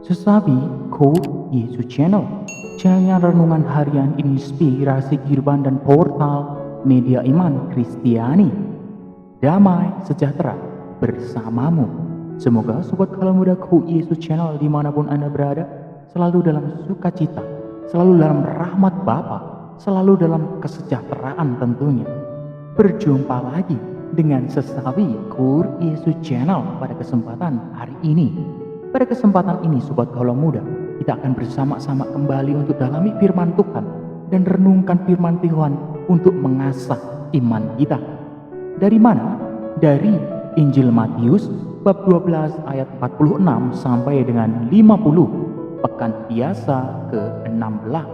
Sesabi Code Yesus Channelnya renungan harian inspirasi kehidupan dan portal media iman Kristiani. Damai sejahtera bersamamu. Semoga Sobat Kalau Muda Code Yesus Channel dimanapun Anda berada selalu dalam sukacita, selalu dalam rahmat Bapa, selalu dalam kesejahteraan tentunya. Berjumpa lagi dengan Sesabi Code Yesus Channel pada kesempatan hari ini. Pada kesempatan ini Sobat Kaulah Muda, kita akan bersama-sama kembali untuk dalami firman Tuhan dan renungkan firman Tuhan untuk mengasah iman kita. Dari mana? Dari Injil Matius bab 12 ayat 46 sampai dengan 50, pekan biasa ke-16.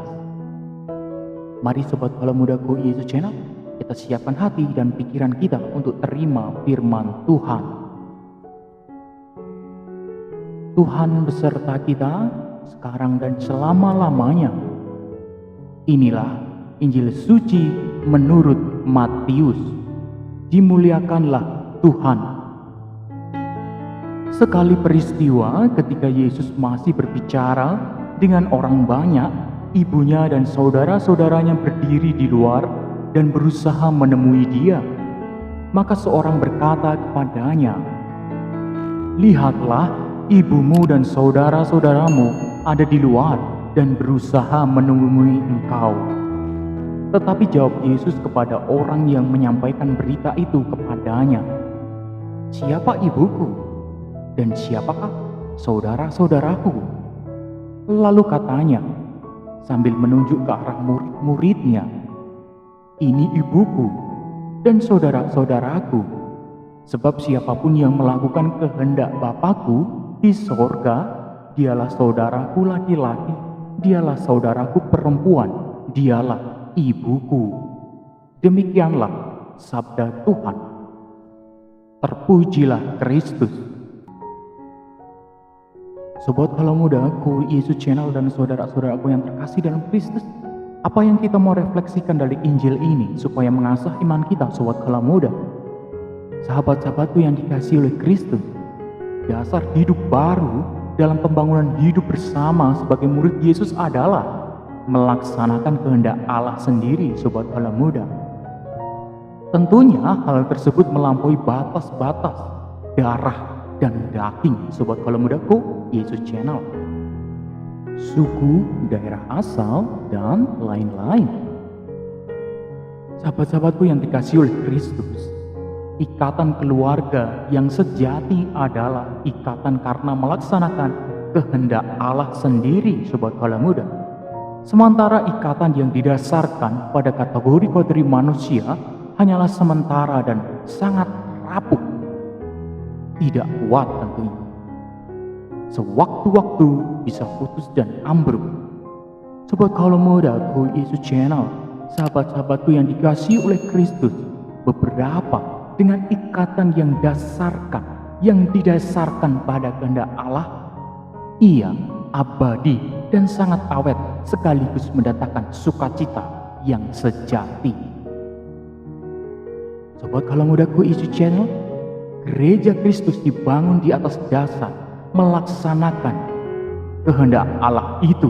Mari Sobat Kaulah Muda Go Yesus Channel, kita siapkan hati dan pikiran kita untuk terima firman Tuhan. Tuhan beserta kita sekarang dan selama-lamanya. Inilah Injil suci menurut Matius. Dimuliakanlah Tuhan. Sekali peristiwa ketika Yesus masih berbicara dengan orang banyak, ibunya dan saudara-saudaranya berdiri di luar dan berusaha menemui dia. Maka seorang berkata kepadanya, "Lihatlah, ibumu dan saudara-saudaramu ada di luar dan berusaha menemui engkau." Tetapi jawab Yesus kepada orang yang menyampaikan berita itu kepadanya, "Siapa ibuku dan siapakah saudara-saudaraku?" Lalu katanya sambil menunjuk ke arah murid-muridnya, "Ini ibuku dan saudara-saudaraku. Sebab siapapun yang melakukan kehendak Bapakku di sorga, dialah saudaraku laki-laki, dialah saudaraku perempuan, dialah ibuku." Demikianlah sabda Tuhan. Terpujilah Kristus. Sobat Kalau Muda, Go Yesus Channel dan saudara-saudaraku yang terkasih dalam Kristus, apa yang kita mau refleksikan dari Injil ini supaya mengasah iman kita, Sobat Kalau Muda? Sahabat-sahabatku yang dikasihi oleh Kristus, dasar hidup baru dalam pembangunan hidup bersama sebagai murid Yesus adalah melaksanakan kehendak Allah sendiri, Sobat Kaulah Muda. Tentunya hal tersebut melampaui batas-batas darah dan daging, Sobat Kaulah Muda Go Yesus Channel, suku, daerah asal, dan lain-lain. Sahabat-sahabatku yang dikasihi oleh Kristus, ikatan keluarga yang sejati adalah ikatan karena melaksanakan kehendak Allah sendiri, Sobat Kaulah Muda. Sementara ikatan yang didasarkan pada kategori manusia hanyalah sementara dan sangat rapuh, tidak kuat tentunya. Sewaktu-waktu bisa putus dan ambruk. Sobat Kaulah Muda Go Yesus Channel, sahabat-sahabatku yang dikasihi oleh Kristus, beberapa dengan ikatan yang didasarkan pada kehendak Allah, ia abadi dan sangat awet sekaligus mendatangkan sukacita yang sejati. Sobat Kalau Muda Go Yesus Channel, gereja Kristus dibangun di atas dasar melaksanakan kehendak Allah itu.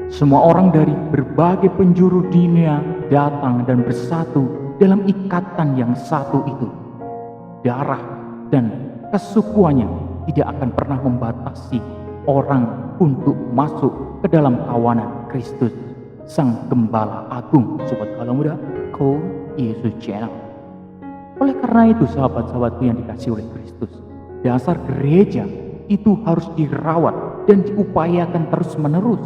Semua orang dari berbagai penjuru dunia datang dan bersatu dalam ikatan yang satu itu. Darah dan kesukuannya tidak akan pernah membatasi orang untuk masuk ke dalam kawanan Kristus, Sang Gembala Agung, Sobat Kaulah Muda Go Yesus Channel. Oleh karena itu sahabat-sahabatku yang dikasihi oleh Kristus, dasar gereja itu harus dirawat dan diupayakan terus-menerus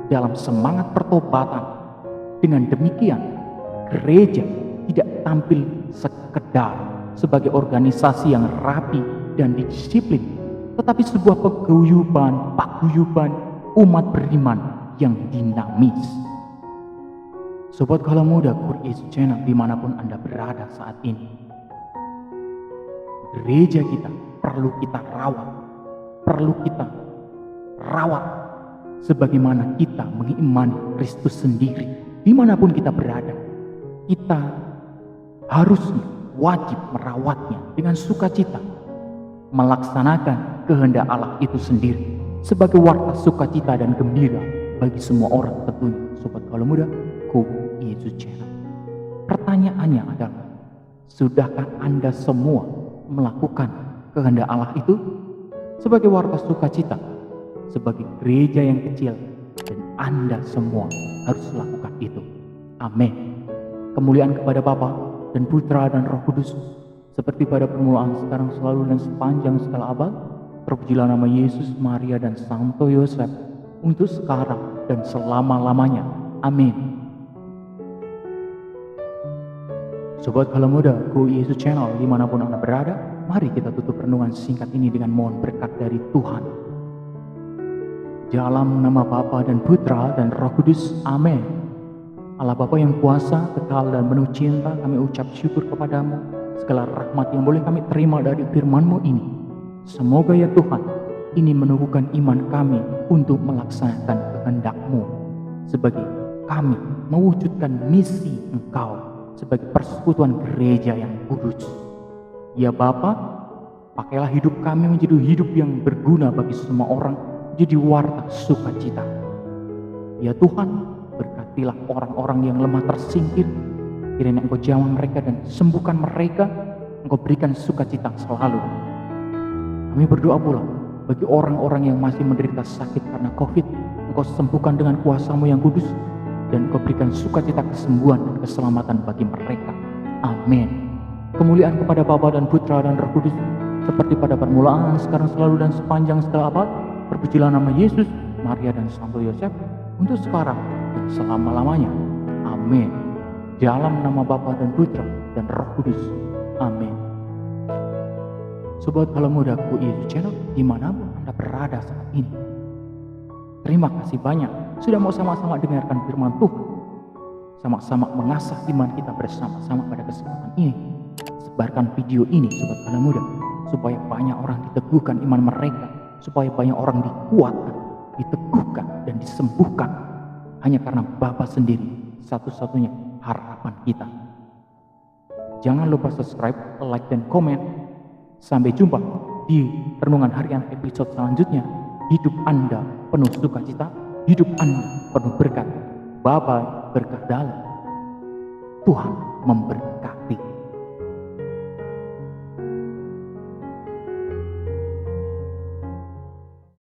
dalam semangat pertobatan. Dengan demikian, gereja tidak tampil sekedar sebagai organisasi yang rapi dan disiplin, tetapi sebuah paguyuban umat beriman yang dinamis. Sobat Kaulah Muda Go Yesus Channel dimanapun Anda berada saat ini, gereja kita perlu kita rawat sebagaimana kita mengimani Kristus sendiri. Dimanapun kita berada, kita harusnya wajib merawatnya dengan sukacita, melaksanakan kehendak Allah itu sendiri. sebagai warta sukacita dan gembira bagi semua orang tentunya. Sobat Galau Muda, Go Yesus Channel. Pertanyaannya adalah, sudahkah Anda semua melakukan kehendak Allah itu sebagai warta sukacita, sebagai gereja yang kecil, dan Anda semua harus lakukan itu. Amin. Kemuliaan kepada Bapa dan Putra dan Roh Kudus, seperti pada permulaan, sekarang, selalu, dan sepanjang segala abad. Terpujilah nama Yesus, Maria, dan Santo Yosef, untuk sekarang dan selama-lamanya. Amin. Sobat Galau Muda, Go Yesus Channel, dimanapun Anda berada, mari kita tutup renungan singkat ini dengan mohon berkat dari Tuhan. Dalam nama Bapa dan Putra dan Roh Kudus. Amin. Allah Bapa yang kuasa, kekal, dan penuh cinta, kami ucap syukur kepadamu segala rahmat yang boleh kami terima dari firman-Mu ini. Semoga ya Tuhan, ini menumbuhkan iman kami untuk melaksanakan kehendak-Mu, sebagai kami mewujudkan misi Engkau sebagai persekutuan gereja yang kudus. Ya Bapa, pakailah hidup kami menjadi hidup yang berguna bagi semua orang, jadi warta sukacita. Ya Tuhan, berkatilah orang-orang yang lemah tersingkir, kiranya Engkau jamah mereka dan sembuhkan mereka, Engkau berikan sukacita selalu. Kami berdoa pula bagi orang-orang yang masih menderita sakit karena COVID, Engkau sembuhkan dengan kuasa-Mu yang kudus, dan Engkau berikan sukacita kesembuhan dan keselamatan bagi mereka. Amin. Kemuliaan kepada Bapa dan Putra dan Roh Kudus, seperti pada permulaan, sekarang, selalu, dan sepanjang segala abad. Terpujilah nama Yesus, Maria, dan Santo Yosef, untuk sekarang dan selama-lamanya. Amin. Dalam nama Bapa dan Putra dan Roh Kudus. Amin. Sobat Galau Muda, Go Yesus Channel, dimanapun Anda berada saat ini, terima kasih banyak sudah mau sama-sama dengarkan firman Tuhan, sama-sama mengasah iman kita bersama-sama pada kesempatan ini. Sebarkan video ini, Sobat Galau Muda, supaya banyak orang diteguhkan iman mereka, supaya banyak orang dikuatkan, diteguhkan, dan disembuhkan, hanya karena Bapa sendiri satu-satunya harapan kita. Jangan lupa subscribe, like, dan komen. Sampai jumpa di renungan harian episode selanjutnya. Hidup Anda penuh sukacita, hidup Anda penuh berkat. Bapa berkah dalam, Tuhan memberkati.